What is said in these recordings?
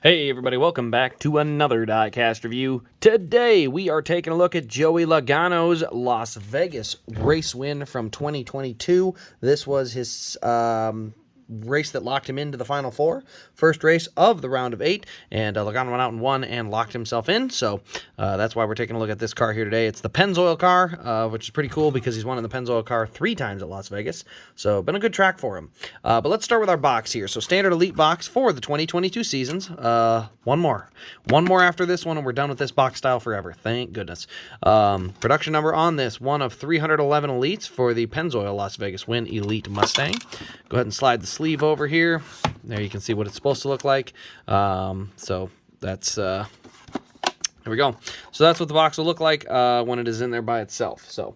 Hey everybody, welcome back to another Diecast review. Today we are taking a look at Joey Logano's Las Vegas race win from 2022. This was his race that locked him into the Final Four. First race of the round of 8, and Logano went out and won and locked himself in. So that's why we're taking a look at this car here today. It's the Pennzoil car, which is pretty cool because he's won in the Pennzoil car 3 times at Las Vegas. So been a good track for him. But let's start with our box here. So standard elite box for the 2022 seasons. One more after this one, and we're done with this box style forever. Thank goodness. Production number on this, one of 311 elites for the Pennzoil Las Vegas Win Elite Mustang. Go ahead and slide the sleeve over here. There you can see what it's supposed to look like. So that's there we go. So that's what the box will look like when it is in there by itself. So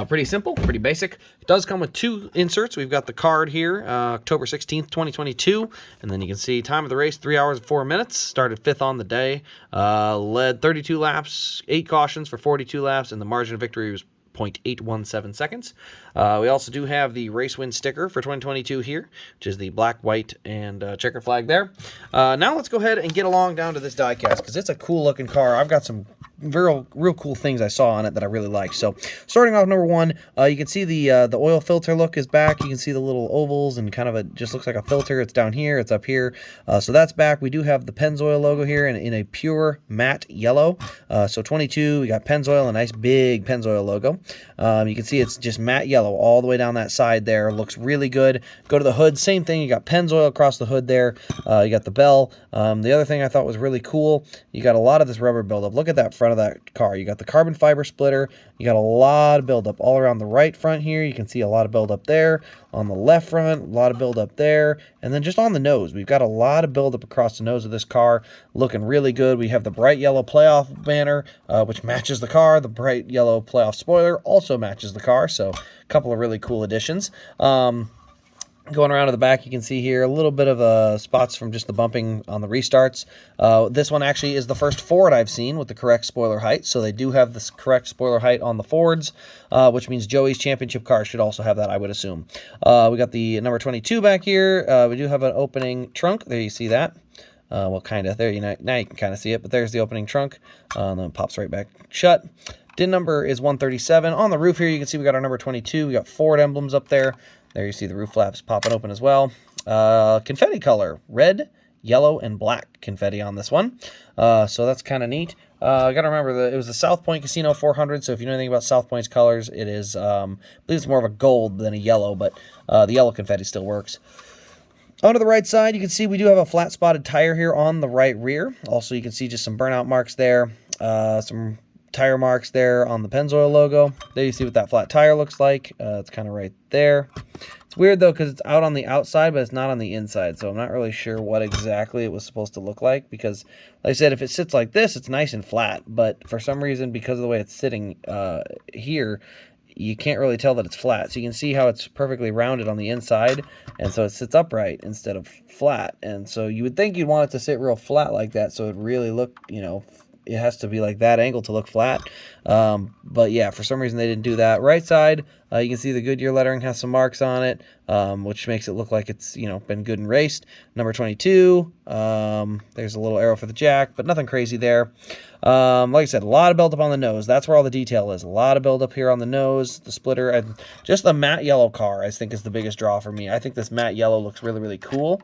pretty simple, pretty basic. It does come with 2 inserts. We've got the card here, October 16th, 2022. And then you can see time of the race, 3 hours and 4 minutes. Started 5th on the day. Led 32 laps, 8 cautions for 42 laps, and the margin of victory was 0.817 seconds. We also do have the race win sticker for 2022 here, which is the black, white, and checker flag there. Now let's go ahead and get along down to this diecast because it's a cool looking car. I've got some real cool things I saw on it that I really like. So starting off number 1, you can see the oil filter look is back. You can see the little ovals and kind of it just looks like a filter. It's down here, it's up here. So that's back. We do have the Pennzoil logo here in a pure matte yellow. So 22, we got Pennzoil, a nice big Pennzoil logo. You can see it's just matte yellow all the way down that side there. Looks really good. Go to the hood, same thing. You got Pennzoil across the hood there. You got the bell. The other thing I thought was really cool, you got a lot of this rubber buildup. Look at that front of that car. You got the carbon fiber splitter. You got a lot of buildup all around the right front here. You can see a lot of buildup there. On the left front, a lot of buildup there. And then just on the nose, we've got a lot of buildup across the nose of this car. Looking really good. We have the bright yellow playoff banner, which matches the car. The bright yellow playoff spoiler also matches the car. So a couple of really cool additions. Going around to the back, you can see here a little bit of spots from just the bumping on the restarts. This one actually is the first Ford I've seen with the correct spoiler height, so they do have this correct spoiler height on the Fords, which means Joey's championship car should also have that, I would assume. We got the number 22 back here. We do have an opening trunk. There you see that. Well, kind of. There, now you can kind of see it, but there's the opening trunk. And then it pops right back shut. DIN number is 137. On the roof here, you can see we got our number 22. We got Ford emblems up there. There you see the roof flaps popping open as well. Confetti color, red, yellow, and black confetti on this one. So that's kind of neat. I got to remember that it was the South Point Casino 400, so if you know anything about South Point's colors, it is, I believe it's more of a gold than a yellow, but the yellow confetti still works. On to the right side, you can see we do have a flat spotted tire here on the right rear. Also, you can see just some burnout marks there, some tire marks there on the Pennzoil logo. There you see what that flat tire looks like. It's kind of right there. It's weird though because it's out on the outside, but it's not on the inside. So I'm not really sure what exactly it was supposed to look like because, like I said, if it sits like this, it's nice and flat. But for some reason, because of the way it's sitting here, you can't really tell that it's flat. So you can see how it's perfectly rounded on the inside, and so it sits upright instead of flat. And so you would think you'd want it to sit real flat like that so it really look, it has to be like that angle to look flat. But yeah, for some reason they didn't do that. Right side, you can see the Goodyear lettering has some marks on it, which makes it look like it's, been good and raced. Number 22, there's a little arrow for the jack, but nothing crazy there. Like I said, a lot of buildup on the nose. That's where all the detail is. A lot of buildup here on the nose, the splitter, and just the matte yellow car, I think, is the biggest draw for me. I think this matte yellow looks really, really cool.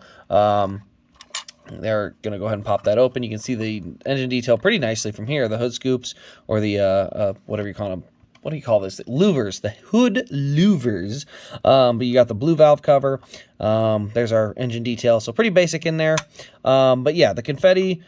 They're going to go ahead and pop that open. You can see the engine detail pretty nicely from here. The hood scoops, or the, whatever you call them. What do you call this? Louvers. The hood louvers. But you got the blue valve cover. There's our engine detail. So pretty basic in there. But yeah, the confetti,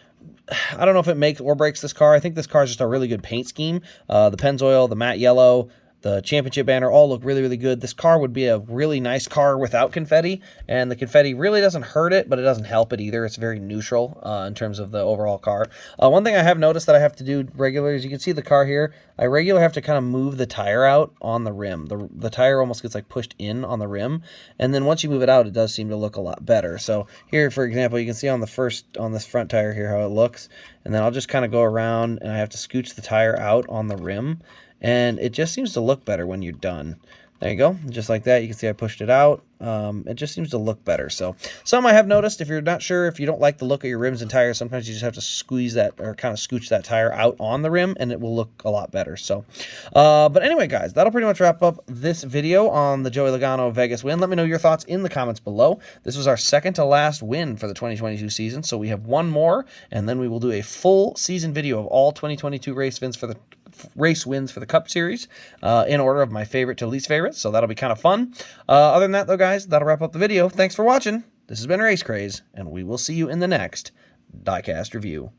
I don't know if it makes or breaks this car. I think this car is just a really good paint scheme. The Pennzoil, the matte yellow, the championship banner all look really, really good. This car would be a really nice car without confetti, and the confetti really doesn't hurt it, but it doesn't help it either. It's very neutral in terms of the overall car. One thing I have noticed that I have to do regularly is you can see the car here. I regularly have to kind of move the tire out on the rim. The tire almost gets like pushed in on the rim, and then once you move it out, it does seem to look a lot better. So here, for example, you can see on this front tire here how it looks, and then I'll just kind of go around and I have to scooch the tire out on the rim. And it just seems to look better when you're done. There you go. Just like that. You can see I pushed it out. It just seems to look better. So some I have noticed, if you're not sure, if you don't like the look of your rims and tires, sometimes you just have to squeeze that or kind of scooch that tire out on the rim and it will look a lot better. So, but anyway, guys, that'll pretty much wrap up this video on the Joey Logano Vegas win. Let me know your thoughts in the comments below. This was our second to last win for the 2022 season. So we have one more, and then we will do a full season video of all 2022 race wins for the Cup Series in order of my favorite to least favorite, so that'll be kind of fun. Other than that, though, guys, that'll wrap up the video. Thanks for watching. This has been Race Craze, and we will see you in the next Diecast review.